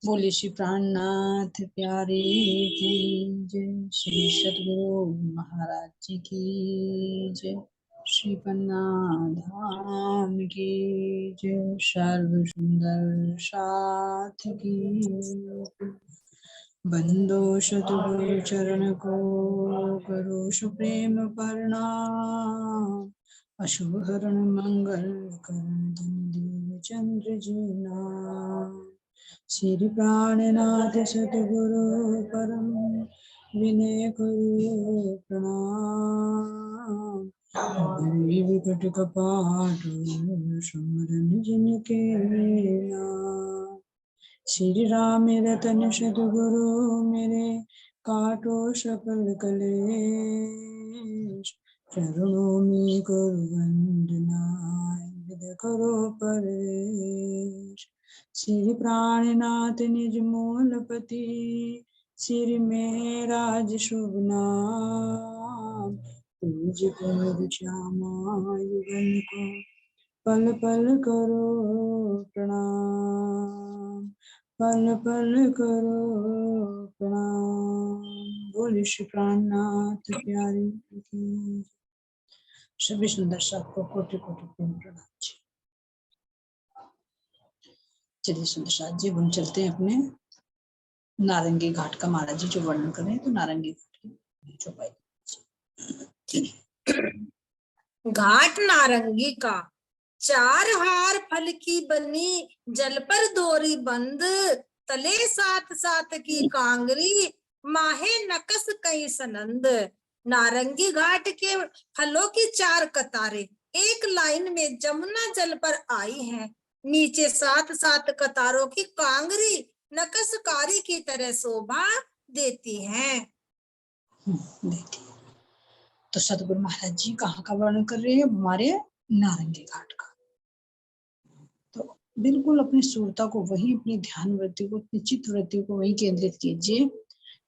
बोले श्री प्राणनाथ प्यारे की जय, श्री सद्गुरु महाराज जी की जय, श्री पन्ना धाम की जय, सर्व सुंदर साथ की जय। बंदो सतगुरु चरण को करो सुप्रेम प्रणाम, अशुभ हरण मंगल करण धन चंद्र जी नाम। श्री प्राणनाथ सतगुरु परम विनय करो प्रणाम, गुरु विकट कपाट सुमरन जिनके नाम। श्री राम रतन सतगुरु मेरे काटो सकल कलेश, चरणों में करो वंदना विद करो परवेश। श्री प्राणनाथ निज मूलपति, सिर में राज शुभ नाम। तुझ पर श्यामा युगन को पल पल करो प्रणाम, पल पल करो प्रणाम। बोले श्री प्राणनाथ प्यारे की। सभी सुंदर सबको कोटि कोटि प्रेम प्रणाम जी। चलिए सुंदर साथ जी, हम चलते हैं अपने नारंगी घाट का। महाराज जी जो वर्णन करें तो नारंगी घाट की चौपाई। घाट नारंगी का, चार हार फल की बनी, जल पर दोरी बंद, तले सात सात की कांगरी, माहे नकस कई सनंद। नारंगी घाट के फलों की चार कतारें एक लाइन में जमुना जल पर आई हैं। नीचे सात सात कतारों की कांगरी नकसकारी की तरह शोभा देती हैं। देखिए तो सतगुरु महाराज जी कहाँ का वर्णन कर रहे हैं? हमारे नारंगी घाट का। तो बिल्कुल अपनी सूरता को वही, अपनी ध्यान वृत्ति को, अपनी चित्त वृत्ति को वही केंद्रित कीजिए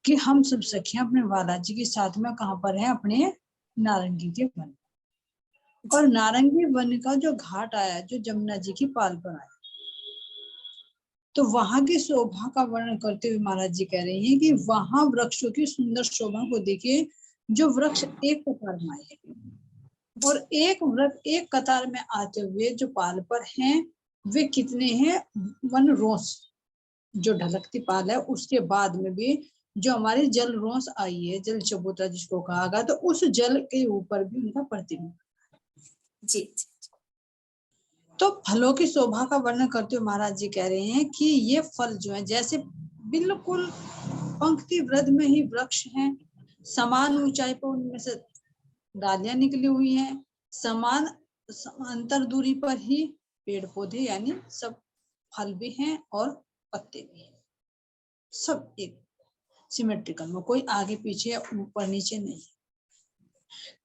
कि हम सब सखियां अपने बालाजी के साथ में कहाँ पर है? अपने नारंगी के वन। और नारंगी वन का जो घाट आया, जो जमुना जी की पाल पर आया, तो वहां की शोभा का वर्णन करते हुए महाराज जी कह रहे हैं कि वहां वृक्षों की सुंदर शोभा को देखिए। जो वृक्ष एक कतार में आए और एक वृक्ष एक कतार में आते हुए जो पाल पर हैं, वे कितने हैं? वन रोस। जो ढलकती पाल है उसके बाद में भी जो हमारी जल रोस आई है, जल चबूतरा जिसको कहा गया, तो उस जल के ऊपर भी उनका प्रतिबिंब जी। तो फलों की शोभा का वर्णन करते हुए महाराज जी कह रहे हैं कि ये फल जो है जैसे बिल्कुल पंक्ति वृद्ध में ही वृक्ष हैं, समान ऊंचाई पर उनमें से डालियां निकली हुई हैं, समान समांतर दूरी पर ही पेड़ पौधे यानी सब फल भी हैं और पत्ते भी हैं, सब एक सिमेट्रिकल में, कोई आगे पीछे ऊपर नीचे नहीं।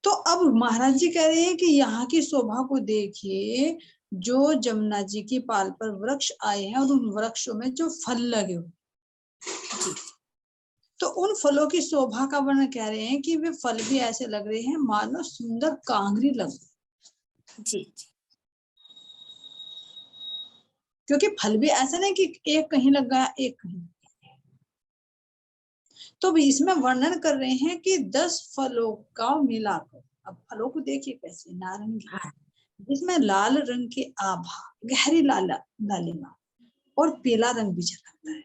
तो अब महाराज जी कह रहे हैं कि यहाँ की शोभा को देखिए। जो जमुना जी की पाल पर वृक्ष आए हैं और उन वृक्षों में जो फल लगे हुए, तो उन फलों की शोभा का वर्णन कह रहे हैं कि वे फल भी ऐसे लग रहे हैं मानो सुंदर कांगरी लग जी। क्योंकि फल भी ऐसा नहीं कि एक कहीं लग गया एक कहीं। तो इसमें वर्णन कर रहे हैं कि 10 फलों का मिलाकर, अब फलों को देखिए कैसे नारंगी, जिसमें लाल रंग की आभा, गहरी लालिमा और पीला रंग भी झलकता है।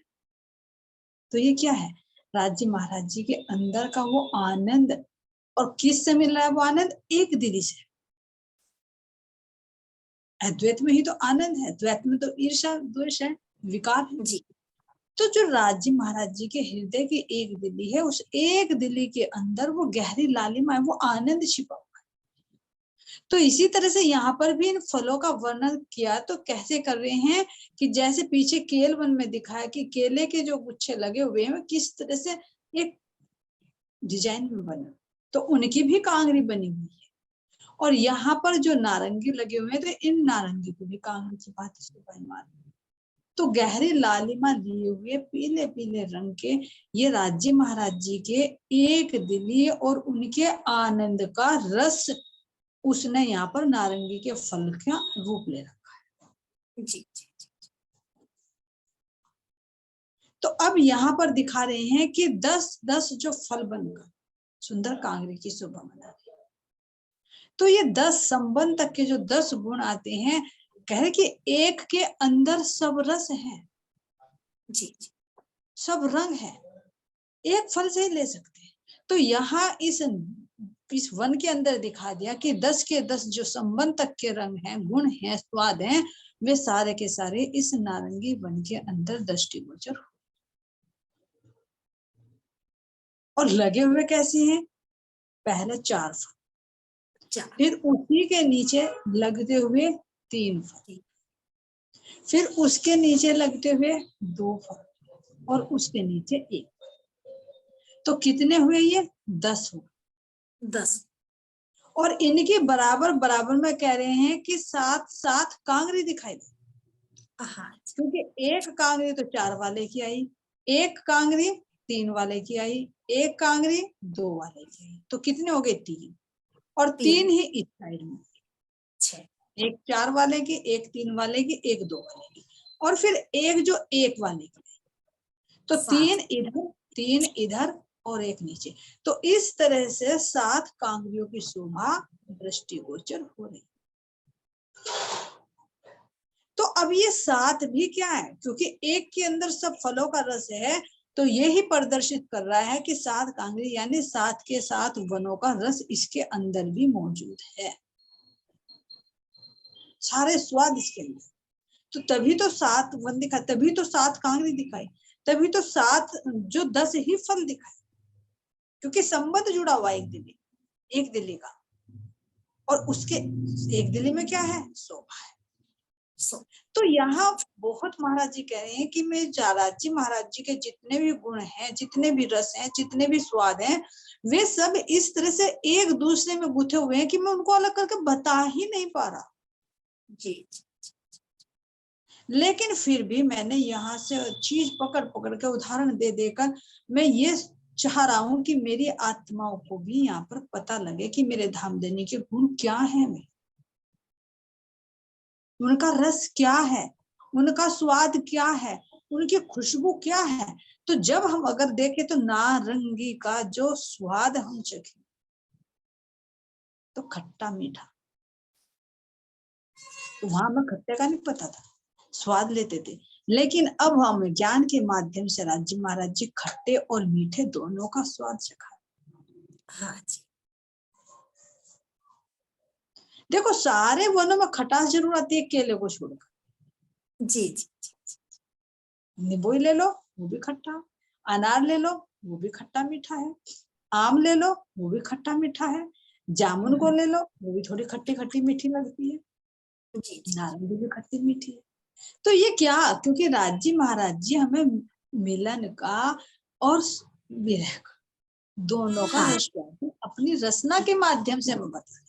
तो ये क्या है? राज्य महाराज जी के अंदर का वो आनंद। और किस से मिल रहा है वो आनंद? एक दिली से। अद्वैत में ही तो आनंद है, द्वैत में तो ईर्ष्या द्वेष है, विकार है जी। तो जो राज्य महाराज जी के हृदय की एक दिली है, उस एक दिली के अंदर वो गहरी लालिमा है, वो आनंद छिपा हुआ है। तो इसी तरह से यहाँ पर भी इन फलों का वर्णन किया तो कैसे कर रहे हैं कि जैसे पीछे केल वन में दिखाया कि केले के जो गुच्छे लगे हुए हैं किस तरह से एक डिजाइन में बने, तो उनकी भी कांगरी बनी हुई है। और यहाँ पर जो नारंगी लगे हुए हैं, तो इन नारंगी को भी कांगरी की बात तो गहरी लालिमा लिए हुए पीले पीले रंग के ये राज्य महाराज जी के एक दिली और उनके आनंद का रस उसने यहाँ पर नारंगी के फल का रूप ले रखा है जी। अब यहाँ पर दिखा रहे हैं कि 10-10 जो फल बनकर सुंदर कांगरी की शोभा बना रही है। तो ये 10 संबंध तक के जो 10 गुण आते हैं, कह रहे कि एक के अंदर सब रस है, जी सब रंग है, एक फल से ही ले सकते हैं। तो यहाँ इस वन के अंदर दिखा दिया कि 10 के 10 जो संबंध तक के रंग हैं, गुण हैं, स्वाद हैं, वे सारे के सारे इस नारंगी वन के अंदर दृष्टिगोचर हो। और लगे हुए कैसे हैं? पहले 4 फल, फिर उसी के नीचे लगते हुए 3 फल, फिर उसके नीचे लगते हुए 2 फल, और उसके नीचे 1। तो कितने हुए ये? 10 हुए। 10। और इनके बराबर बराबर में कह रहे हैं कि 7-7 कांगरी दिखाई दे, क्योंकि एक कांगरी तो 4 वाले की आई, एक कांगरी 3 वाले की आई, एक कांगरी 2 वाले की आई। तो कितने हो गए? 3। और 3 ही इस साइड में, 6। एक 4 वाले की, एक 3 वाले की, एक 2 वाले की, और फिर एक जो 1 वाले की। तो 3 इधर, 3 इधर और 1 नीचे। तो इस तरह से 7 कांगरियों की शोभा दृष्टिगोचर हो रही। तो अब ये 7 भी क्या है? क्योंकि एक के अंदर सब फलों का रस है, तो ये ही प्रदर्शित कर रहा है कि 7 कांगरी यानी 7 के 7 वनों का रस इसके अंदर भी मौजूद है, सारे स्वाद इसके अंदर। तो तभी तो 7 वन दिखाई, तभी तो 7 कांगरी दिखाई, तभी तो 7 जो 10 ही फल दिखाई, क्योंकि संबंध जुड़ा हुआ एक दिल्ली का, और उसके एक दिल्ली में क्या है? शोभा है। तो यहाँ बहुत महाराज जी कह रहे हैं कि मैं जालाजी महाराज जी के जितने भी गुण हैं, जितने भी रस हैं, जितने भी स्वाद हैं, वे सब इस तरह से एक दूसरे में गुथे हुए हैं कि मैं उनको अलग करके बता ही नहीं पा रहा जी। लेकिन फिर भी मैंने यहाँ से चीज पकड़ पकड़ के उदाहरण दे देकर मैं ये चाह रहा हूं कि मेरी आत्माओं को भी यहाँ पर पता लगे कि मेरे धामधनी के गुण क्या है, में उनका रस क्या है, उनका स्वाद क्या है, उनकी खुशबू क्या है। तो जब हम अगर देखें तो नारंगी का जो स्वाद हम चखे तो खट्टा मीठा, तो वहां हमें खट्टे का नहीं पता था, स्वाद लेते थे। लेकिन अब हम ज्ञान के माध्यम से राज्य महाराज जी खट्टे और मीठे दोनों का स्वाद चखा। हाँ जी, देखो सारे वनों में खटास जरूर आती है, केले को छोड़कर। जी जी, नींबू ले लो वो भी खट्टा, अनार ले लो वो भी खट्टा मीठा है, आम ले लो वो भी खट्टा मीठा है, जामुन को ले लो वो भी थोड़ी खट्टी खट्टी मीठी लगती है, जी नारंगी भी खट्टी मीठी है। तो ये क्या? क्योंकि राज्य महाराज जी हमें मिलन का और विरह का दोनों का रसवाद अपनी रचना के माध्यम से हमें बता रहे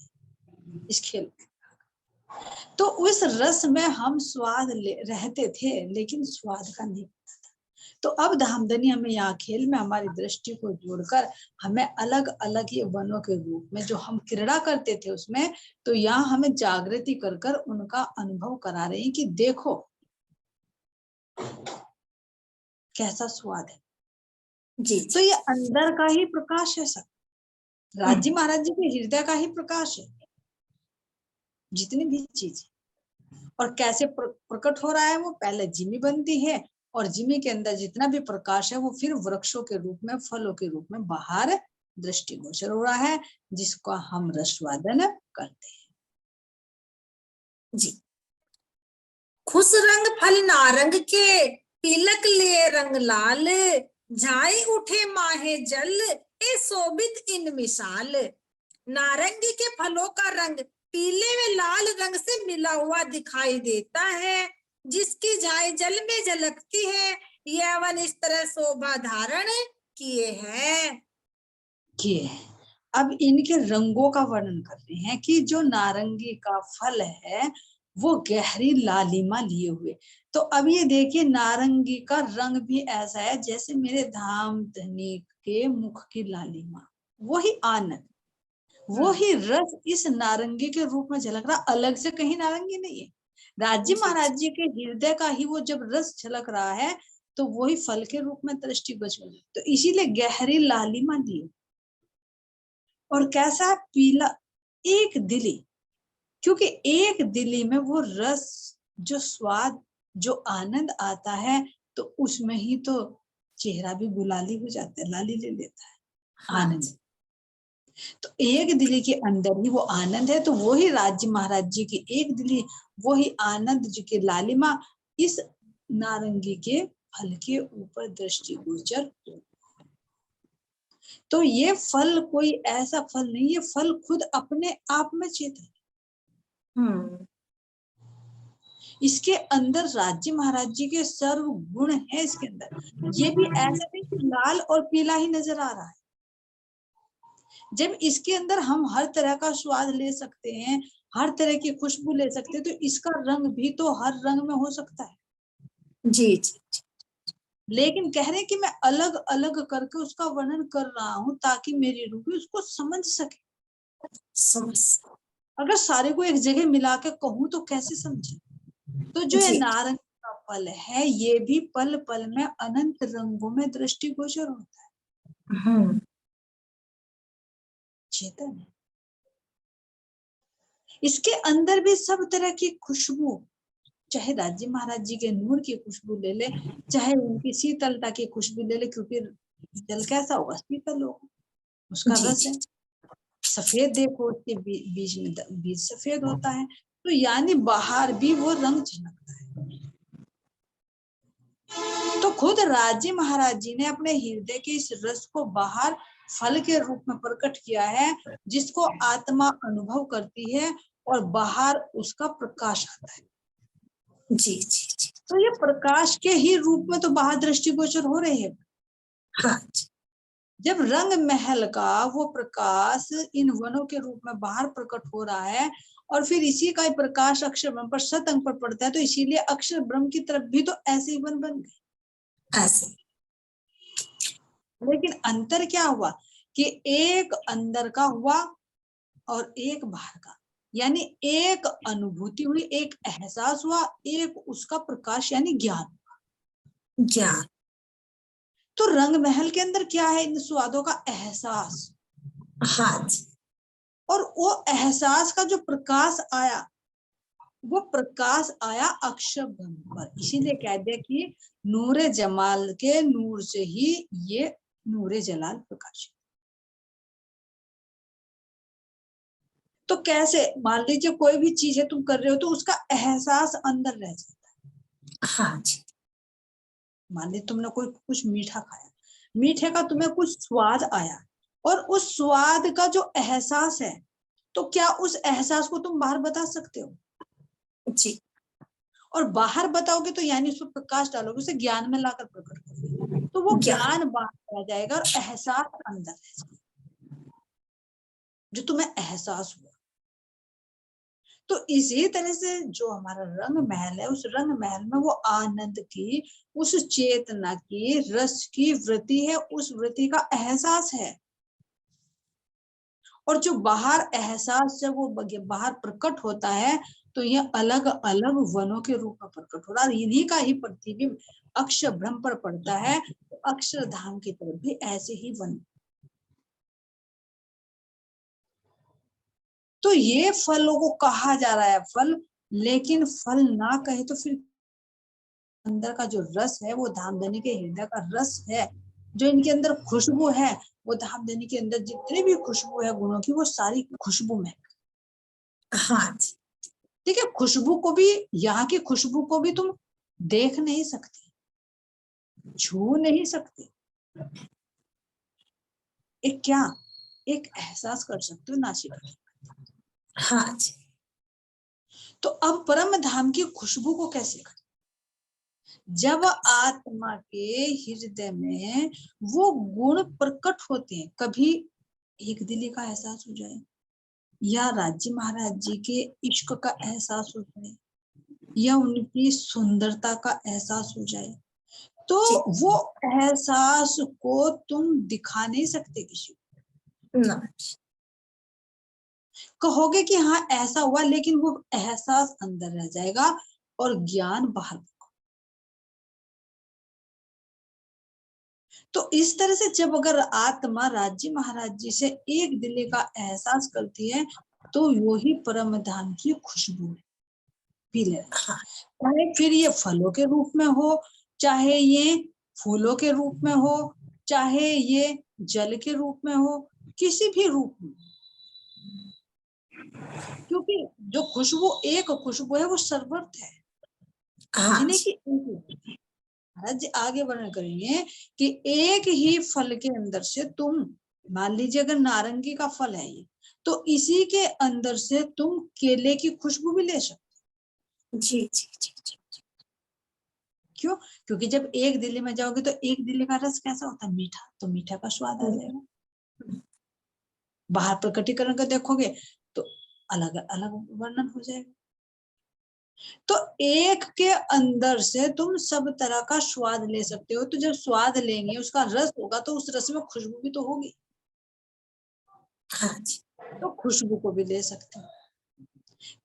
इस खेल में। तो उस रस में हम स्वाद रहते थे, लेकिन स्वाद का नहीं पता था। तो अब धामधनी हमें यहाँ खेल में हमारी दृष्टि को जोड़कर हमें अलग अलग ये वनों के रूप में जो हम क्रीड़ा करते थे उसमें, तो यहाँ हमें जागृति कर कर उनका अनुभव करा रहे हैं कि देखो कैसा स्वाद है जी। तो ये अंदर का ही प्रकाश है सब, राज्य महाराज जी के हृदय का ही प्रकाश है जितनी भी चीज, और कैसे प्रकट हो रहा है वो पहले जिमी बनती है, और जिमी के अंदर जितना भी प्रकाश है वो फिर वृक्षों के रूप में, फलों के रूप में बाहर दृष्टिगोचर हो रहा है, जिसको हम रसवादन करते हैं जी। खुश रंग फल नारंग के, तिलक ले रंग लाल, जाए उठे माहे जल, ए शोभित इन मिसाल। नारंगी के फलों का रंग पीले में लाल रंग से मिला हुआ दिखाई देता है, जिसकी झाई जल में झलकती है, यह वन इस तरह शोभा धारण किए है। अब इनके रंगों का वर्णन कर रहे हैं कि जो नारंगी का फल है वो गहरी लालिमा लिए हुए। तो अब ये देखिए नारंगी का रंग भी ऐसा है जैसे मेरे धामधनी के मुख की लालिमा, वही आनंद, वही रस इस नारंगी के रूप में झलक रहा, अलग से कहीं नारंगी नहीं है। राज्य महाराज जी के हृदय का ही वो जब रस झलक रहा है तो वही फल के रूप में दृष्टिगोचर है। तो इसीलिए गहरी लालिमा दी। और कैसा है? पीला एक दिली, क्योंकि एक दिली में वो रस, जो स्वाद, जो आनंद आता है, तो उसमें ही तो चेहरा भी गुलाली हो जाता है, लाली ले लेता है हाँ आनंद। जी, तो एक दिली के अंदर ही वो आनंद है। तो वही राज्य महाराज जी की एक दिली, वही आनंद जी की लालिमा इस नारंगी के फल के ऊपर दृष्टिगोचर। तो ये फल कोई ऐसा फल नहीं, ये फल खुद अपने आप में चेतन। इसके अंदर राज्य महाराज जी के सर्व गुण है इसके अंदर। ये भी ऐसा नहीं कि लाल और पीला ही नजर आ रहा है। जब इसके अंदर हम हर तरह का स्वाद ले सकते हैं, हर तरह की खुशबू ले सकते हैं, तो इसका रंग भी तो हर रंग में हो सकता है। जी जी, लेकिन कह रहे हैं कि मैं अलग अलग करके उसका वर्णन कर रहा हूं ताकि मेरी रूह भी उसको समझ सके। समझ, अगर सारे को एक जगह मिला के कहूं तो कैसे समझे? तो जो ये जी, नारंगी का फल है, ये भी पल पल में अनंत रंगों में दृष्टिगोचर होता है, चेतन है। इसके अंदर भी सब तरह की खुशबू, चाहे राज्य महाराज जी के नूर की खुशबू ले ले, चाहे उनकी शीतलता की खुशबू ले ले, क्योंकि जल कैसा होगा? शीतल होगा, उसका जी रस जी, है। सफेद देखो, उसके बीच में बीज सफेद होता है, तो यानी बाहर भी वो रंग झलकता है। तो खुद राज्य महाराज जी ने अपने हृदय के इस रस को बाहर फल के रूप में प्रकट किया है, जिसको आत्मा अनुभव करती है और बाहर उसका प्रकाश आता है। जी जी जी, तो ये प्रकाश के ही रूप में तो बाहर दृष्टिगोचर हो रहे हैं। हाँ जी, जब रंग महल का वो प्रकाश इन वनों के रूप में बाहर प्रकट हो रहा है, और फिर इसी का ही प्रकाश अक्षर ब्रह्म पर सत अंग पर पड़ता है, तो इसीलिए अक्षर ब्रह्म की तरफ भी तो ऐसे ही वन बन गए। ऐसे, लेकिन अंतर क्या हुआ कि एक अंदर का हुआ और एक बाहर का, यानी एक अनुभूति हुई, एक एहसास हुआ, एक उसका प्रकाश यानी ज्ञान। ज्ञान, तो रंग महल के अंदर क्या है? इन स्वादों का एहसास, हाँ जी, और वो एहसास का जो प्रकाश आया, वो प्रकाश आया अक्षर ब्रह्म पर। इसीलिए कह दिया कि नूरे जमाल के नूर से ही ये नूरे जलाल प्रकाशित। तो कैसे? मान लीजिए कोई भी चीज है तुम कर रहे हो, तो उसका एहसास अंदर रह जाता है। हाँ जी, मान लीजिए तुमने कोई कुछ मीठा खाया, मीठे का तुम्हें कुछ स्वाद आया, और उस स्वाद का जो एहसास है, तो क्या उस एहसास को तुम बाहर बता सकते हो? जी, और बाहर बताओगे तो यानी उस पर प्रकाश डालोगे, उसे ज्ञान में लाकर प्रकट करोगे, तो वो ज्ञान, ज्ञान बाहर आ जाएगा और एहसास अंदर रह जाएगा, जो तुम्हें एहसास हुआ। तो इसी तरह से जो हमारा रंग महल है, उस रंग महल में वो आनंद की, उस चेतना की, रस की वृत्ति है, उस वृत्ति का एहसास है। और जो बाहर एहसास जब वो बाहर प्रकट होता है, तो ये अलग अलग वनों के रूप में प्रकट हो रहा है। इन्हीं का ही प्रतिबिंब अक्षर ब्रह्म पर पड़ता है, तो अक्षरधाम की तरफ भी ऐसे ही वन। तो ये फलों को कहा जा रहा है फल, लेकिन फल ना कहे तो फिर अंदर का जो रस है, वो धामधनी के हृदय का रस है। जो इनके अंदर खुशबू है, वो धामधनी के अंदर जितनी भी खुशबू है गुणों की, वो सारी खुशबू में। हाँ जी, ठीक है, खुशबू को भी, यहाँ की खुशबू को भी तुम देख नहीं सकती, छू नहीं सकते, एक क्या, एक एहसास कर सकते हो नासिका। हाँ जी, तो अब परम धाम की खुशबू को कैसे करें? जब आत्मा के हृदय में वो गुण प्रकट होते हैं, कभी एक दिली का एहसास हो जाए, या राज्य महाराज जी के इश्क का एहसास हो जाए, या उनकी सुंदरता का एहसास हो जाए, तो जी, वो एहसास को तुम दिखा नहीं सकते किसी को। ना, कहोगे कि हाँ ऐसा हुआ, लेकिन वो एहसास अंदर रह जाएगा और ज्ञान बाहर। तो इस तरह से जब अगर आत्मा राज्य महाराज जी से एक दिले का एहसास करती है तो वो ही परम धाम की खुशबू है, पी ले। चाहे फिर ये फलों के रूप में हो, चाहे ये फूलों के रूप में हो, चाहे ये जल के रूप में हो, किसी भी रूप में, क्योंकि जो खुशबू एक खुशबू है वो सर्वत्र है, हाँ यानी जी, कि महाराज जी आगे वर्णन करेंगे कि एक ही फल के अंदर से तुम, मान लीजिए अगर नारंगी का फल है ये, तो इसी के अंदर से तुम केले की खुशबू भी ले सकते। जी जी जी जी। क्यों? क्योंकि जब एक दिल्ली में जाओगे तो एक दिल्ली का रस कैसा होता है? मीठा, तो मीठा का स्वाद आ जाएगा। बाहर प्रकटीकरण का देखोगे तो अलग अलग वर्णन हो जाएगा। तो एक के अंदर से तुम सब तरह का स्वाद ले सकते हो, तो जब स्वाद लेंगे उसका रस होगा तो उस रस में खुशबू भी तो होगी, हाँ जी, तो खुशबू को भी ले सकते हो।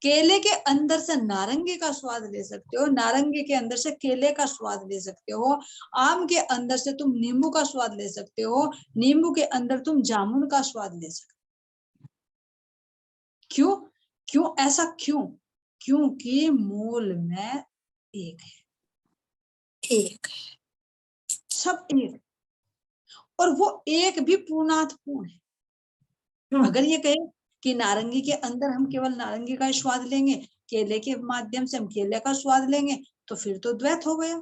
केले के अंदर से नारंगी का स्वाद ले सकते हो, नारंगी के अंदर से केले का स्वाद ले सकते हो, आम के अंदर से तुम नींबू का स्वाद ले सकते हो, नींबू के अंदर तुम जामुन का स्वाद ले सकते हो। क्यों? क्यों ऐसा क्यों? क्योंकि मूल में एक है, एक सब एक, और वो एक भी पूर्णार्थपूर्ण है। अगर ये कहे कि नारंगी के अंदर हम केवल नारंगी का स्वाद लेंगे, केले के माध्यम से हम केले का स्वाद लेंगे, तो फिर तो द्वैत हो गया,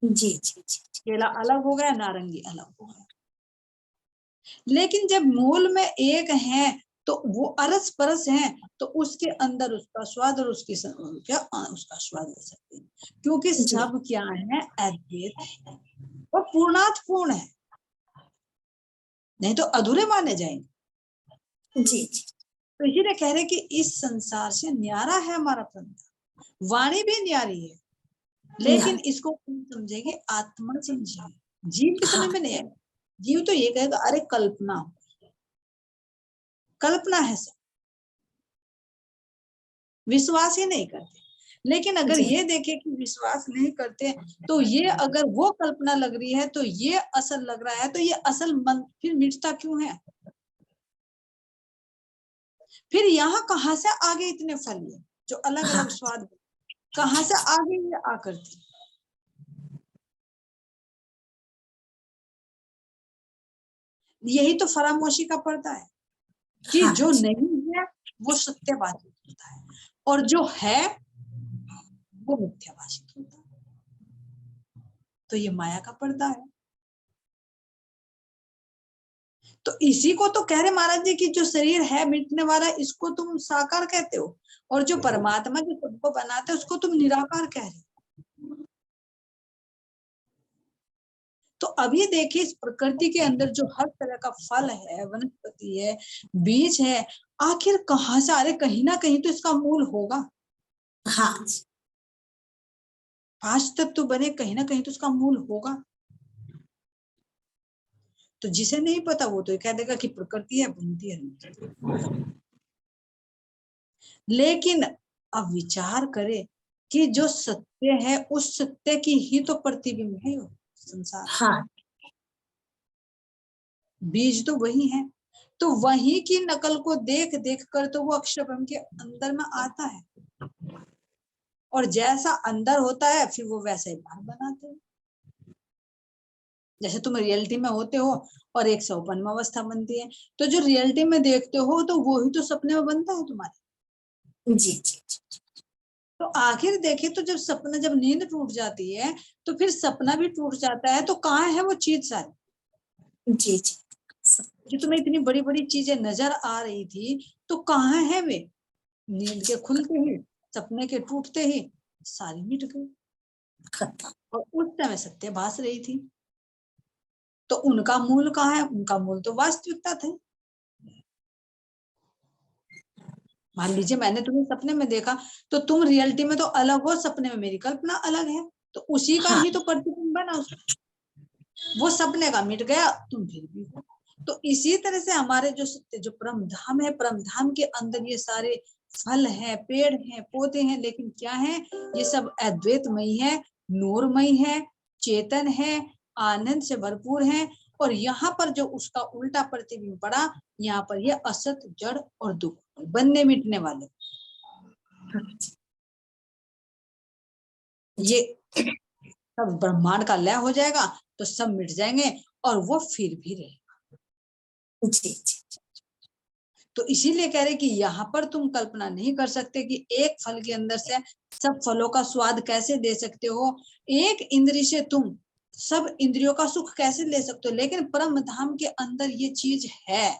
जी जी जी केला अलग हो गया, नारंगी अलग हो गया। लेकिन जब मूल में एक है तो वो अरस परस है, तो उसके अंदर उसका स्वाद और उसकी क्या उसका स्वाद ले सकते हैं, क्योंकि जी सब क्या है? अद्वैत है और पूर्णार्थपूर्ण है, नहीं तो अधूरे माने जाएंगे। जी जी। तो इसीलिए कह रहे कि इस संसार से न्यारा है हमारा पंथ, वाणी भी न्यारी है, लेकिन इसको कौन समझेगी? आत्मा समझेगी, जीव की समझ में नहीं आएगा। जीव तो ये कहेगा अरे कल्पना, कल्पना है सब, विश्वास ही नहीं करते। लेकिन अगर जी ये देखे कि विश्वास नहीं करते, तो ये अगर वो कल्पना लग रही है तो ये असल लग रहा है, तो ये असल मन फिर मिटता क्यों है? फिर यहाँ कहाँ से आगे इतने फल ये जो अलग अलग स्वाद, कहाँ से आगे ये आकर थी? यही तो फरामोशी का पर्दा है कि जो नहीं है वो सत्यवादी होता है और जो है वो मिथ्याभाषित होता है। तो ये माया का पर्दा है। तो इसी को तो कह रहे महाराज जी की जो शरीर है मिटने वाला, इसको तुम साकार कहते हो, और जो परमात्मा जो सबको बनाते हैं उसको तुम निराकार कह रहे हो। तो अभी देखिए इस प्रकृति के अंदर जो हर तरह का फल है, वनस्पति है, बीज है, आखिर कहाँ से आ रहे? कहीं ना कहीं तो इसका मूल होगा। हाँ, पांच तत्व बने, कहीं ना कहीं तो उसका मूल होगा। तो जिसे नहीं पता वो तो कह देगा कि प्रकृति है, बनती है। लेकिन अब विचार करे कि जो सत्य है उस सत्य की ही तो प्रतिबिंब है संसार। हाँ, बीज तो वही है, तो वही की नकल को देख देख कर तो वो अक्षर ब्रह्म के अंदर में आता है, और जैसा अंदर होता है फिर वो वैसा ही बाहर बनाते हैं। जैसे तुम रियलिटी में होते हो और एक सौपन अवस्था बनती है, तो जो रियलिटी में देखते हो तो वो ही तो सपने में बनता है तुम्हारे। जी जी जी। तो आखिर देखे तो जब सपना, जब नींद टूट जाती है तो फिर सपना भी टूट जाता है, तो कहाँ है वो चीज सारी जी जी। जो तुम्हें इतनी बड़ी बड़ी चीजें नजर आ रही थी, तो कहाँ है वे? नींद के खुलते ही, सपने के टूटते ही सारी मिट गई, खत्म। और उस समय सत्य भास रही थी। तो उनका मूल कहाँ है? उनका मूल तो वास्तविकता थे। मान लीजिए मैंने तुम्हें सपने में देखा, तो तुम रियलिटी में तो अलग हो, सपने में मेरी कल्पना अलग है, तो उसी का हाँ, ही तो प्रतिबिंब बना उसमें। वो सपने का मिट गया, तुम फिर भी हो। तो इसी तरह से हमारे जो सत्य, जो परम धाम है, परम धाम के अंदर ये सारे फल है, पेड़ है, पौधे हैं, लेकिन क्या है? ये सब अद्वैतमयी है, नूरमयी है, चेतन है, आनंद से भरपूर हैं, और यहाँ पर जो उसका उल्टा प्रतिबिंब पड़ा, यहाँ पर ये असत, जड़ और दुख बनने मिटने वाले, ये सब ब्रह्मांड का लय हो जाएगा तो सब मिट जाएंगे और वो फिर भी रहेगा। जी जी तो इसीलिए कह रहे कि यहाँ पर तुम कल्पना नहीं कर सकते कि एक फल के अंदर से सब फलों का स्वाद कैसे दे सकते हो, एक इंद्री से तुम सब इंद्रियों का सुख कैसे ले सकते हो, लेकिन परम धाम के अंदर ये चीज है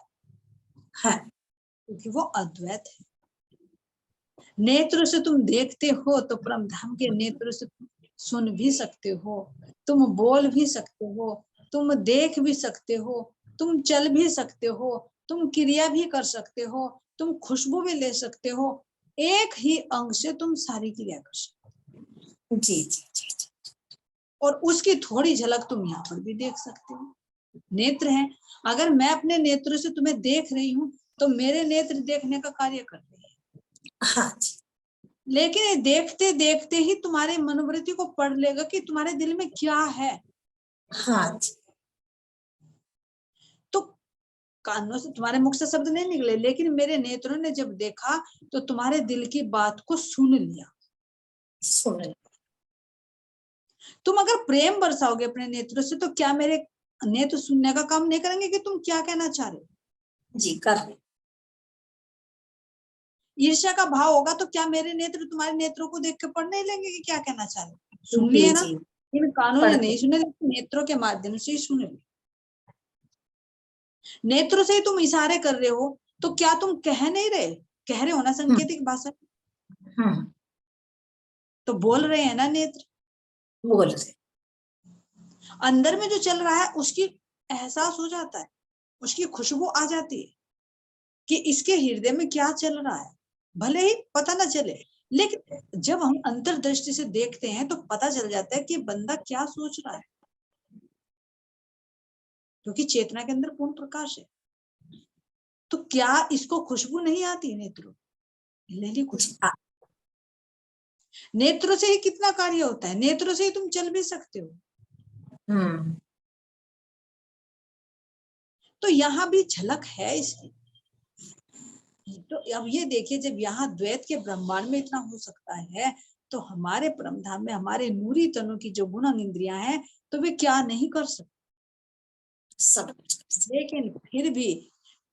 क्योंकि वो अद्वैत है। नेत्र से तुम देखते हो तो परम धाम के नेत्र से तुम सुन भी सकते हो, तुम बोल भी सकते हो, तुम देख भी सकते हो, तुम चल भी सकते हो, तुम क्रिया भी कर सकते हो, तुम खुशबू भी ले सकते हो, एक ही अंग से तुम सारी क्रिया कर सकते हो। जी जी जी और उसकी थोड़ी झलक तुम यहाँ पर भी देख सकते हो। नेत्र है, अगर मैं अपने नेत्रों से तुम्हें देख रही हूँ तो मेरे नेत्र देखने का कार्य कर रहे हैं। हाँ जी लेकिन ये देखते देखते ही तुम्हारे मनोवृत्ति को पढ़ लेगा कि तुम्हारे दिल में क्या है। हाँ जी तो कानों से, तुम्हारे मुख से शब्द नहीं निकले, लेकिन मेरे नेत्रों ने जब देखा तो तुम्हारे दिल की बात को सुन लिया। सुन तुम अगर प्रेम बरसाओगे अपने नेत्रों से तो क्या मेरे नेत्र सुनने का काम नहीं करेंगे कि तुम क्या कहना चाह रहे हो? जी कर रहे ईर्ष्या का भाव होगा तो क्या मेरे नेत्र तुम्हारे नेत्रों को देख के पढ़ नहीं लेंगे कि क्या कहना चाह रहे हो? सुन लिए ना, इन कानों ने नहीं सुने, नेत्रों के माध्यम से ही सुन लिए। नेत्रों से ही तुम इशारे कर रहे हो तो क्या तुम कह नहीं रहे, कह रहे हो ना सांकेतिक भाषा, तो बोल रहे हैं ना नेत्र, बोल रहे अंदर में जो चल रहा है उसकी एहसास हो जाता है, उसकी खुशबू आ जाती है कि इसके हृदय में क्या चल रहा है, भले ही पता ना चले, लेकिन जब हम अंतर्दृष्टि से देखते हैं तो पता चल जाता है कि बंदा क्या सोच रहा है, क्योंकि चेतना के अंदर पूर्ण प्रकाश है। तो क्या इसको खुशबू नहीं आती नेत्रों, ले ली खुशबू। नेत्रों से ही कितना कार्य होता है, नेत्रों से ही तुम चल भी सकते हो। तो यहाँ भी झलक है इसकी। तो अब ये देखिए, जब यहाँ द्वैत के ब्रह्मांड में इतना हो सकता है तो हमारे परम धाम में हमारे नूरी तनु की जो गुण इंद्रियां हैं तो वे क्या नहीं कर सकते सब। लेकिन फिर भी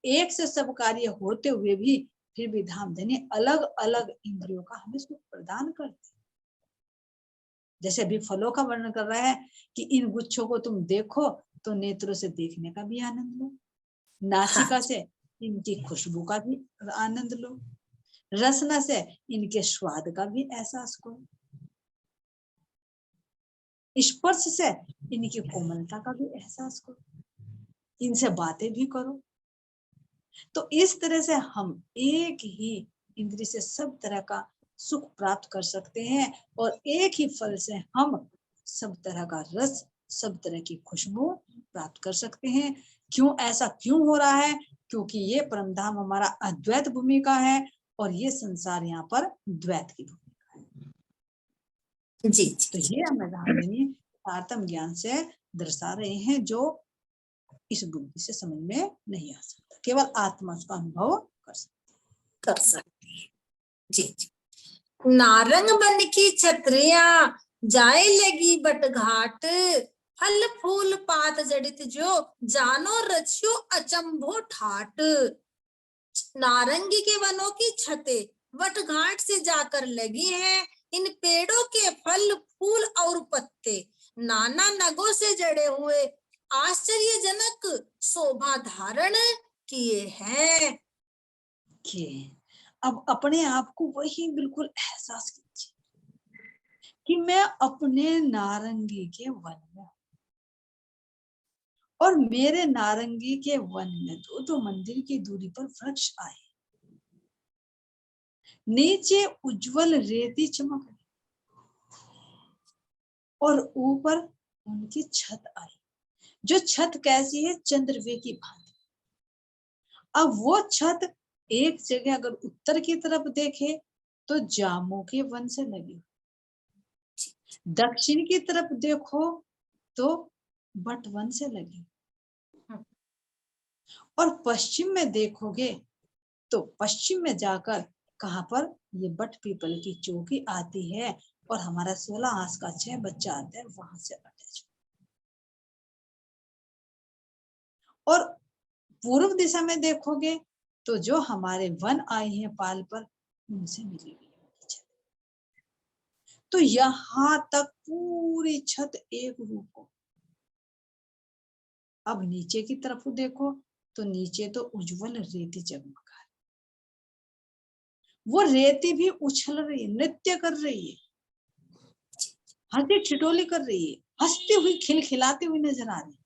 एक से सब कार्य होते हुए भी फिर भी धाम धनी अलग अलग इंद्रियों का हमें सुख प्रदान करते हैं। जैसे अभी फलों का वर्णन कर रहा है कि इन गुच्छों को तुम देखो तो नेत्रों से देखने का भी आनंद लो, नासिका से इनकी खुशबू का भी आनंद लो, रसना से इनके स्वाद का भी एहसास करो, स्पर्श से इनकी कोमलता का भी एहसास करो, इनसे बातें भी करो। तो इस तरह से हम एक ही इंद्रिय से सब तरह का सुख प्राप्त कर सकते हैं और एक ही फल से हम सब तरह का रस, सब तरह की खुशबू प्राप्त कर सकते हैं। क्यों ऐसा क्यों हो रहा है? क्योंकि ये परम धाम हमारा अद्वैत भूमिका है और ये संसार यहाँ पर द्वैत की भूमिका है। जी तो ये हमें धामधनी तारतम्य ज्ञान से दर्शा रहे हैं जो इस बुद्धि से समझ में नहीं आ सकता, केवल आत्मा का अनुभव कर सकती है। जी जी नारंग बन की छत्रियां जाए लगी बट घाट, फल फूल पात जड़ित जो जानो रचियो अचंभो ठाट। नारंगी के वनों की छतें वट घाट से जाकर लगी हैं, इन पेड़ों के फल फूल और पत्ते नाना नगों से जड़े हुए आश्चर्यजनक शोभा धारण किए हैं। अब अपने आप को वही बिल्कुल एहसास कीजिए कि मैं अपने नारंगी के वन में, और मेरे नारंगी के वन में तो मंदिर की दूरी पर वृक्ष आए, नीचे उज्जवल रेती चमक और ऊपर उनकी छत आई, जो छत कैसी है? चंद्रवे की भांति। अब वो छत एक जगह अगर उत्तर की तरफ देखे तो जामों के वन से लगी, दक्षिण की तरफ देखो तो बट वन से लगी। हम्म। और पश्चिम में देखोगे तो पश्चिम में जाकर कहाँ पर ये बट पीपल की चौकी आती है और हमारा 16 आस का 6 बच्चा आता है, वहां से अटैच। और पूर्व दिशा में देखोगे तो जो हमारे वन आए हैं पाल पर, उनसे मिली हुई छत। तो यहां तक पूरी छत एक रूप हो। अब नीचे की तरफ देखो तो नीचे तो उज्जवल रेती जगमगा है। वो रेती भी उछल रही है, नृत्य कर रही है, हंसी ठिठोली कर रही है, हंसती हुई खिलखिलाती हुई नजर आ रही है।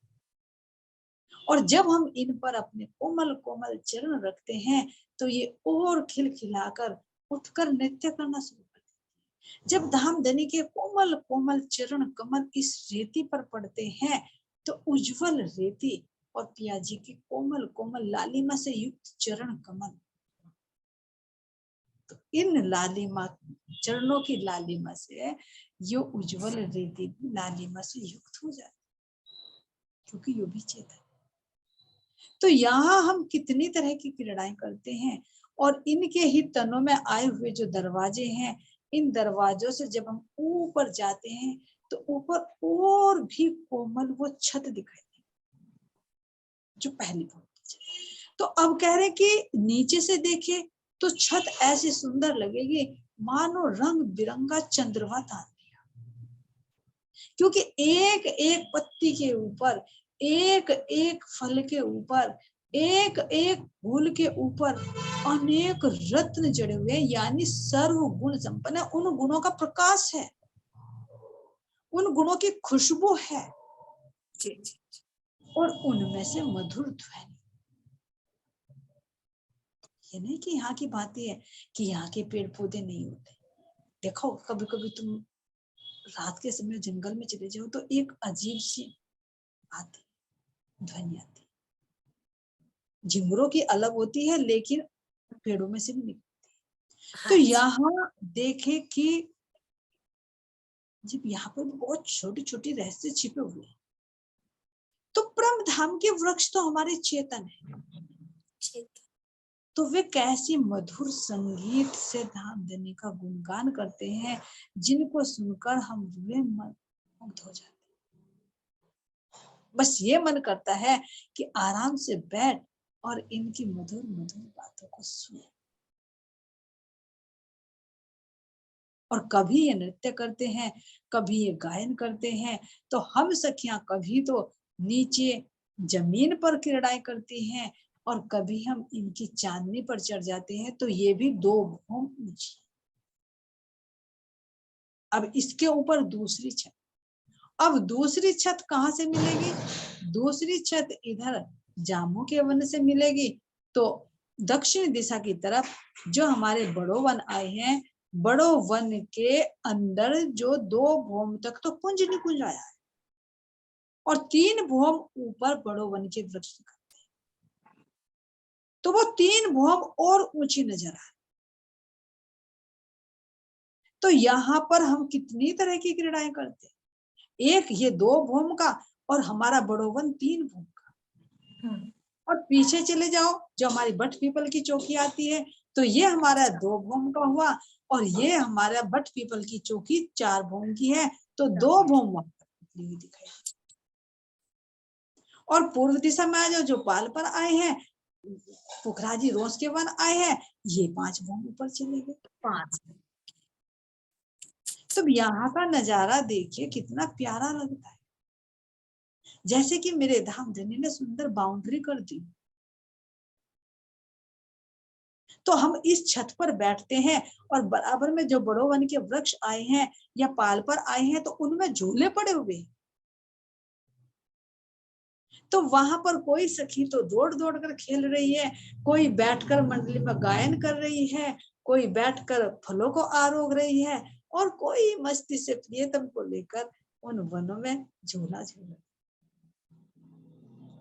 और जब हम इन पर अपने कोमल कोमल चरण रखते हैं तो ये और खिलखिलाकर उठकर नृत्य करना शुरू कर देती है। जब धामधनी के कोमल कोमल चरण कमल इस रेती पर पड़ते हैं तो उज्जवल रेती और पिया जी की कोमल कोमल लालिमा से युक्त चरण कमल, तो इन लालिमा चरणों की लालिमा से ये उज्जवल रेती भी लालिमा से युक्त हो जाती, क्योंकि ये भी चेतन। तो यहाँ हम कितनी तरह की क्रीड़ाएं करते हैं और इनके ही तनों में आए हुए जो दरवाजे हैं, इन दरवाजों से जब हम ऊपर जाते हैं तो ऊपर और भी कोमल वो छत दिखाई देती, जो पहली भवन की छत। तो अब कह रहे कि नीचे से देखे तो छत ऐसी सुंदर लगेगी मानो रंग बिरंगा चंद्रमा तान दिया, क्योंकि एक एक पत्ती के ऊपर, एक एक फल के ऊपर, एक एक फूल के ऊपर अनेक रत्न जड़े हुए, यानी सर्व गुण संपन्न, उन गुणों का प्रकाश है, उन गुणों की खुशबू है और उनमें से मधुर ध्वनि। ये नहीं कि यहाँ की बातें है कि यहाँ के पेड़ पौधे नहीं होते। देखो कभी कभी तुम रात के समय जंगल में चले जाओ तो एक अजीब सी आती ध्वनि आती, झिंगुरों की अलग होती है लेकिन पेड़ों में से भी निकलती है। तो यहाँ देखे कि जब यहाँ पर बहुत छोटी छोटी रहस्य छिपे हुए, तो परम धाम के वृक्ष तो हमारे चेतन है, तो वे कैसी मधुर संगीत से धामधनी का गुणगान करते हैं, जिनको सुनकर हम वे मन मुग्ध हो जाते हैं। बस ये मन करता है कि आराम से बैठ और इनकी मधुर मधुर बातों को सुने। और कभी ये नृत्य करते हैं, कभी ये गायन करते हैं, तो हम सखियां कभी तो नीचे जमीन पर क्रीड़ाएं करती हैं और कभी हम इनकी चांदनी पर चढ़ जाते हैं, तो ये भी 2 भौम ऊंची। अब इसके ऊपर दूसरी छत, अब दूसरी छत कहाँ से मिलेगी? दूसरी छत इधर जामू के वन से मिलेगी। तो दक्षिण दिशा की तरफ जो हमारे बड़ो वन आए हैं, बड़ो वन के अंदर जो 2 भौम तक तो कुंज निकुंज आया है और 3 भौम ऊपर बड़ो वन के वृक्ष दिखाते हैं, तो वो 3 भौम और ऊंची नजर आए। तो यहाँ पर हम कितनी तरह की क्रीड़ाएं करते हैं, एक ये 2 भौम का और हमारा बड़ो वन 3 भौम का। और पीछे चले जाओ जो हमारी बट पीपल की चौकी आती है, तो ये हमारा 2 भौम का हुआ और ये हमारा बट पीपल की चौकी 4 भौम की है, तो 2 भौम वहां पर दिखाई। और पूर्व दिशा में आ जाओ जो पाल पर आए हैं, पुखराजी रोज के वन आए हैं, ये 5 भौम ऊपर चले गए। 5। तो यहाँ का नजारा देखिए कितना प्यारा लगता है, जैसे कि मेरे धामधनी ने सुंदर बाउंड्री कर दी। तो हम इस छत पर बैठते हैं और बराबर में जो बड़ो वन के वृक्ष आए हैं या पाल पर आए हैं, तो उनमें झूले पड़े हुए हैं। तो वहां पर कोई सखी तो दौड़ दौड़ कर खेल रही है, कोई बैठकर मंडली में गायन कर रही है, कोई बैठकर फलों को आरोग रही है और कोई मस्ती से प्रियतम को लेकर उन वनों में झूला झूल,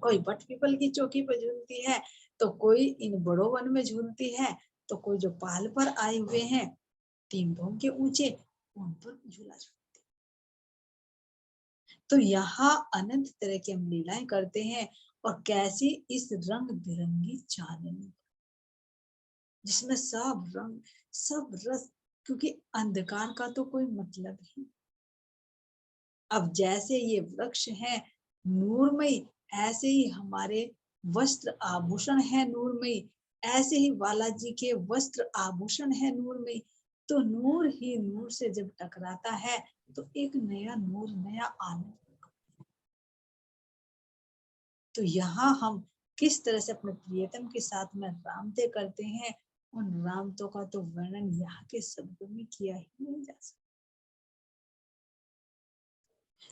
कोई बट पीपल की चौकी पर झूलती है, तो कोई इन बड़ो वन में झूलती है, तो कोई जो पाल पर आए हुए हैं 3 भौम के ऊंचे, उन पर झूला झूलती। तो यहाँ अनंत तरह की हम लीलाएं करते हैं, और कैसी इस रंग बिरंगी चांदनी जिसमें सब रंग, सब रस, क्योंकि अंधकार का तो कोई मतलब ही। अब जैसे ये वृक्ष है नूरमयी, ऐसे ही हमारे वस्त्र आभूषण है नूरमयी, ऐसे ही बालाजी के वस्त्र आभूषण है नूरमयी। तो नूर ही नूर से जब टकराता है तो एक नया नूर, नया आनंद। तो यहाँ हम किस तरह से अपने प्रियतम के साथ में रामते करते हैं, उन रामतों का तो वर्णन यहाँ के शब्दों में किया ही नहीं जा सकता।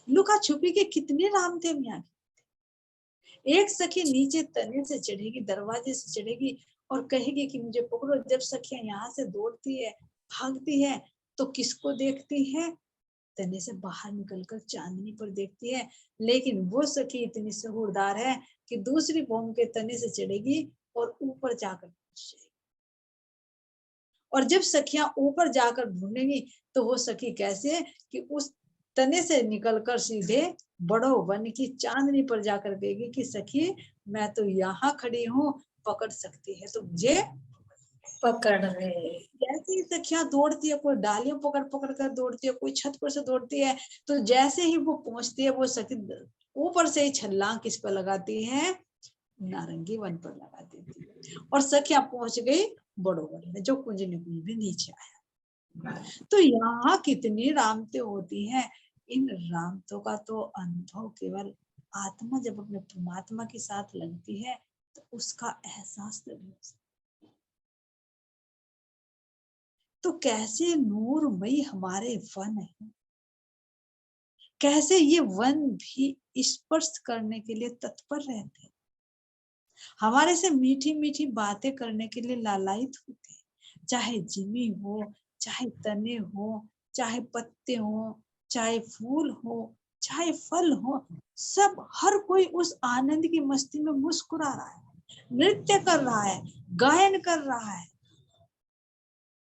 लुका छुपी के कितने रामते में आगे। एक सखी नीचे तने से चढ़ेगी, दरवाजे से चढ़ेगी और कहेगी कि मुझे पकड़ो। जब सखियां यहाँ से दौड़ती है, भागती है, तो किसको देखती है? तने से बाहर निकलकर चांदनी पर देखती है। लेकिन वो सखी इतनी सहूरदार है कि दूसरी बॉम के तने से चढ़ेगी और ऊपर जाकर पहुंच जाएगी। और जब सखियां ऊपर जाकर ढूंढेंगी तो वो सखी कैसे कि उस तने से निकलकर सीधे बड़ो वन की चांदनी पर जाकर देगी कि सखी मैं तो यहाँ खड़ी हूँ, पकड़ सकती है तो मुझे पकड़ रहे। जैसे ही सखियां दौड़ती है, कोई डालियां पकड़ पकड़ कर दौड़ती है, कोई छत पर से दौड़ती है, तो जैसे ही वो पहुंचती है वो सखी ऊपर से ही छलांग किस पर लगाती है? नारंगी वन पर लगा देती है। और सखियां पहुंच गई बड़ो वन में, जो कुंजनी कुंज भी नीचे आया। तो यहाँ कितनी रामते होती हैं। इन रामतों का तो अनुभव केवल आत्मा जब अपने परमात्मा के साथ लगती है तो उसका एहसास तभी हो सकता। तो कैसे नूरमयी हमारे वन है, कैसे ये वन भी स्पर्श करने के लिए तत्पर रहते हैं, हमारे से मीठी मीठी बातें करने के लिए लालायित होते हैं। चाहे जिमी हो, चाहे तने हो, चाहे पत्ते हो, चाहे फूल हो, चाहे फल हो, सब हर कोई उस आनंद की मस्ती में मुस्कुरा रहा है, नृत्य कर रहा है, गायन कर रहा है।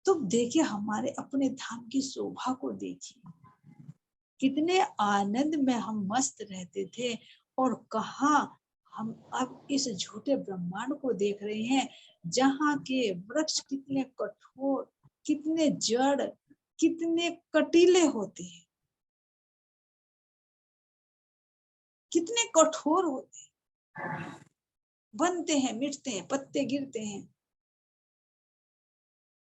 तो देखिए हमारे अपने धाम की शोभा को देखिए, कितने आनंद में हम मस्त रहते थे, और कहाँ हम अब इस झूठे ब्रह्मांड को देख रहे हैं जहाँ के वृक्ष कितने कठोर, कितने जड़, कितने कटीले होते हैं, कितने कठोर होते हैं, बनते हैं, मिटते हैं, पत्ते गिरते हैं,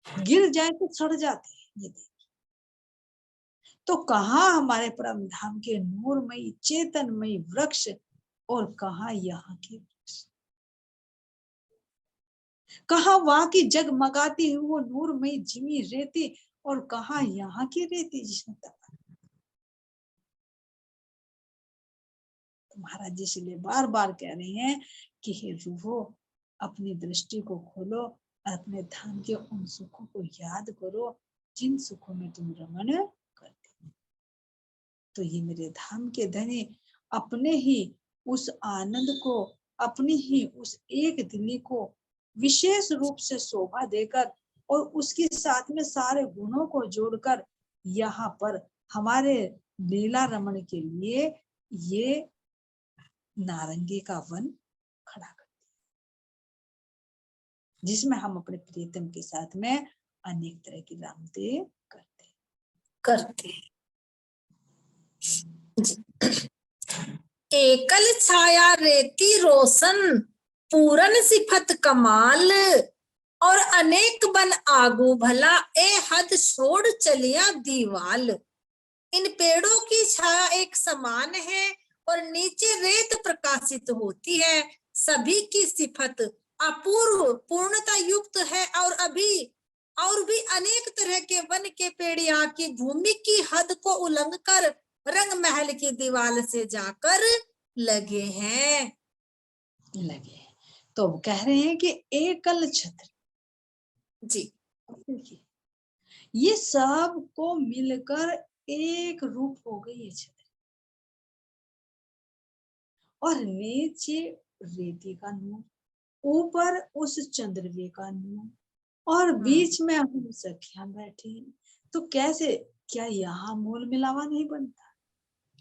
गिर जाए तो सड़ जाते हैं। ये देखिए, तो कहाँ हमारे परम धाम के नूरमयी चेतनमयी वृक्ष, और कहाँ यहाँ के वृक्ष, कहाँ वहां की जगमगाती हुई वो नूरमयी जिमी रेती, और कहाँ यहाँ की रेती जिसने तपा। महाराज जी इसलिए बार बार कह रहे हैं कि हे रूहो, अपनी दृष्टि को खोलो और अपने धाम के उन सुखों को याद करो जिन सुखों में तुम रमण करते हो। तो ये मेरे धाम के धनी अपने ही उस आनंद को, अपनी ही उस एक दिली को विशेष रूप से शोभा देकर और उसके साथ में सारे गुणों को जोड़कर यहाँ पर हमारे लीला रमण के लिए ये नारंगी का वन खड़ा करते हैं, जिसमें हम अपने प्रियतम के साथ में अनेक तरह की रामते करते हैं। एकल छाया रेती रोशन, पूरन सिफत कमाल, और अनेक बन आगू भला, ए हद छोड़ चलिया दीवाल। इन पेड़ों की छाया एक समान है और नीचे रेत प्रकाशित होती है। सभी की सिफत अपूर्व पूर्णता युक्त है, और भी अनेक तरह के वन के पेड़ यहाँ की भूमि की हद को उल्लंघ कर रंग महल की दीवार से जाकर लगे हैं। तो कह रहे हैं कि एकल छत्र जी, ये सब को मिलकर एक रूप हो गई ये छत्र, और नीचे रेती का नूर, ऊपर उस चंद्रवे का नूर, और बीच में हम सखियां बैठी। तो कैसे, क्या यहाँ मोल मिलावा नहीं बनता?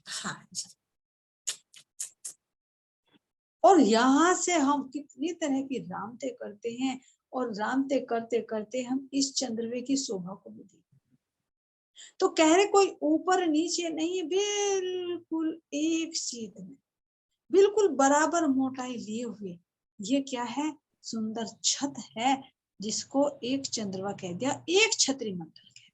हाँ जी। और यहाँ से हम कितनी तरह की रामते करते हैं, और रामते करते करते हम इस चंद्रवे की शोभा को भी देखते। तो कह रहे कोई ऊपर नीचे नहीं, बिल्कुल एक सीध में, बिल्कुल बराबर मोटाई लिए हुए ये क्या है, सुंदर छत है, जिसको एक चंद्रमा कह दिया, एक छतरी मंडल कह।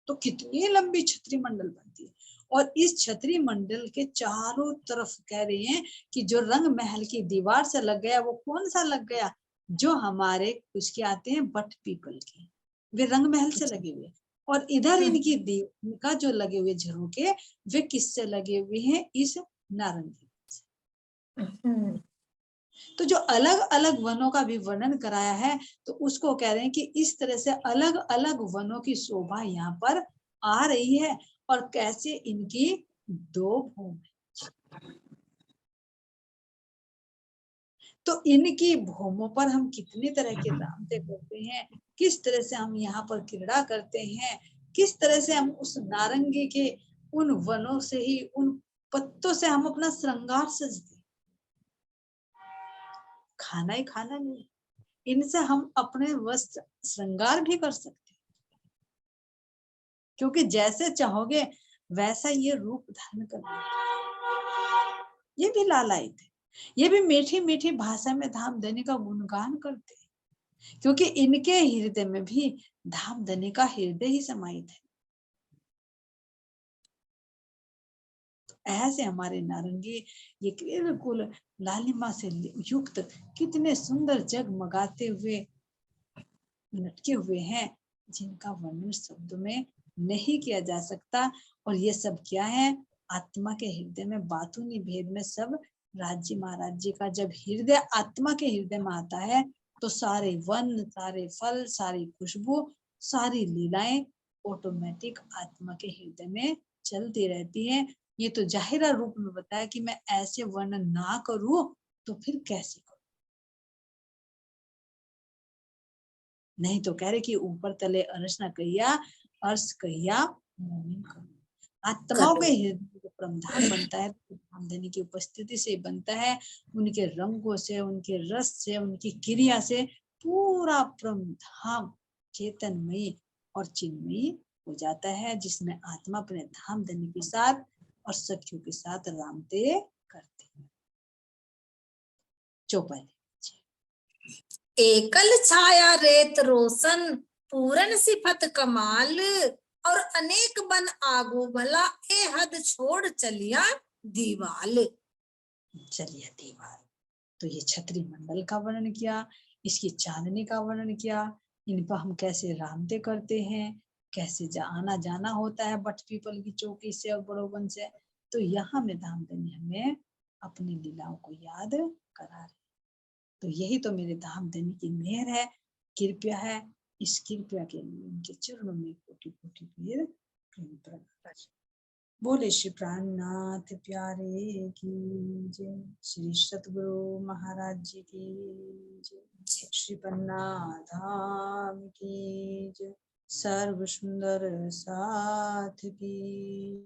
तो कितनी लंबी छतरी मंडल बनती है, और इस छतरी मंडल के चारों तरफ कह रहे हैं कि जो रंग महल की दीवार से लग गया वो कौन सा लग गया, जो हमारे उसके आते हैं बट पीपल के, वे रंग महल से लगे हुए। और इधर इनका जो लगे हुए झरोके वे किससे लगे हुए हैं, इस नारंगी से। तो जो अलग अलग वनों का भी वर्णन कराया है, तो उसको कह रहे हैं कि इस तरह से अलग अलग वनों की शोभा यहाँ पर आ रही है, और कैसे इनकी दो भूमि। तो इनकी भूमों पर हम कितनी तरह के रामते करते हैं, किस तरह से हम यहाँ पर क्रीड़ा करते हैं, किस तरह से हम उस नारंगी के उन वनों से ही, उन पत्तों से हम अपना श्रृंगार सजते। खाना ही खाना नहीं, इनसे हम अपने वस्त्र श्रृंगार भी कर सकते, क्योंकि जैसे चाहोगे वैसा ये रूप धारण कर लेते। ये भी लालायित है, ये भी मीठी मीठी भाषा में धामधनी का गुणगान करते हैं, क्योंकि इनके हृदय में भी धामधनी का हृदय ही समाहित है। तो ऐसे हमारे नारंगी ये बिल्कुल लालिमा से युक्त कितने सुंदर जगमगाते हुए लटके हुए हैं, जिनका वर्णन शब्द में नहीं किया जा सकता। और ये सब क्या है, आत्मा के हृदय में बातूनी भेद में सब राज्य महाराज्य का जब हृदय आत्मा के हृदय में आता है, तो सारे वन, सारे फल, सारी खुशबू, सारी लीलाएं ऑटोमेटिक आत्मा के हृदय में चलती रहती हैं। ये तो जाहिरा रूप में बताया कि मैं ऐसे वर्णन ना करूं तो फिर कैसे करूं। नहीं तो कह रहे कि ऊपर तले अर्श न कहिया, अर्श कहिया मोमिन करो। आत्माओं के हृदय जो परमधाम बनता है, धामधनी की उपस्थिति से बनता है, उनके रंगों से, उनके रस से, उनकी क्रिया से पूरा परमधाम चेतनमयी और चिन्मयी हो जाता है, जिसमें आत्मा अपने धामधनी के साथ और सखियों के साथ रामते करते हैं। चौपाई एकल छाया रेत रोशन, पूरन सिफत कमाल, और अनेक बन आगो भला, ए हद छोड़ चलिया दीवाल। चलिए दीवार। तो ये छतरी मंडल का वर्णन किया, इसकी चांदनी का वर्णन किया, इन पर हम कैसे रामते करते हैं, कैसे आना जाना होता है बट पीपल की चौकी से और बड़ोबन से। तो यहाँ में धामधनी हमें अपनी लीलाओं को याद करा रही। तो यही तो मेरे धामधनी की मेहर है, कृपया है। इस कृपया के लिए उनके चरणों में कोटि कोटि प्रेम प्रणाम। बोले श्री प्राणनाथ प्यारे की जय, श्री सतगुरु महाराज जी की जय, श्री पन्ना धाम की जय, सर्व सुंदर साथ की